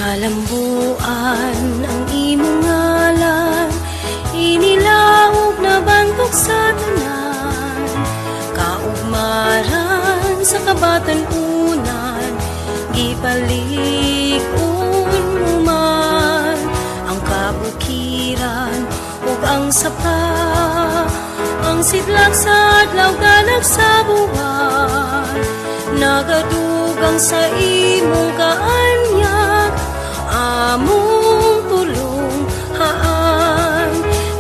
Kalambuan ang imong ngalan, inilaog na bantok sa tanan. Kaugmaran sa kabatan-unan, gipalig-on mo man ang kabukiran ug ang sapa. Ang sidlak sa adlaw ganag sa buwan, nagadugang sa imong kaanyag, among tulunghaan.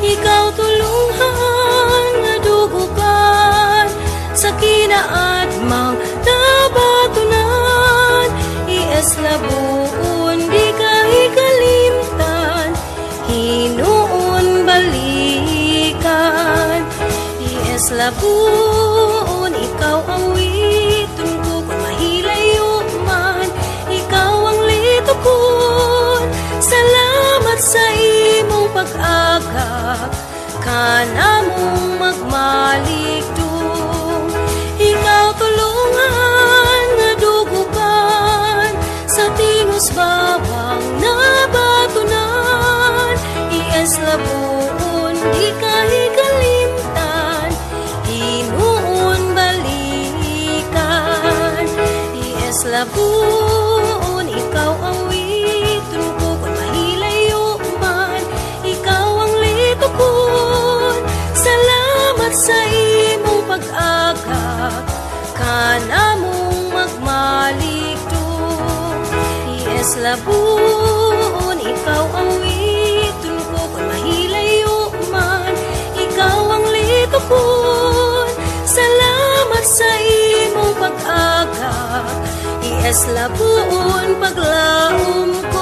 Ikaw tulunghaan nga dugugan sa kinaadmang nabatunan. Labuon di ka ikalimtan, hinuon balikan. Labuon ikaw ang witon ko, kung mahilayo man ikaw ang litukon. Salamat sa imong pag-agap, kanamong magmaligdong. Ikaw tulungan nga dugukan sa tingos bawang nabatunan. Labuon di ka ikalimtan, hinuon balikan. Labuon ikaw ang witon ko, kung mahilayo man ikaw ang litukon. Salamat sa imong pag-agap, kanamong magmaligdong. Labuon ikaw ang witon ko, kung mahilayo man ikaw ang litukon. Salamat sa imong pag-agap, labuon paglaom ko.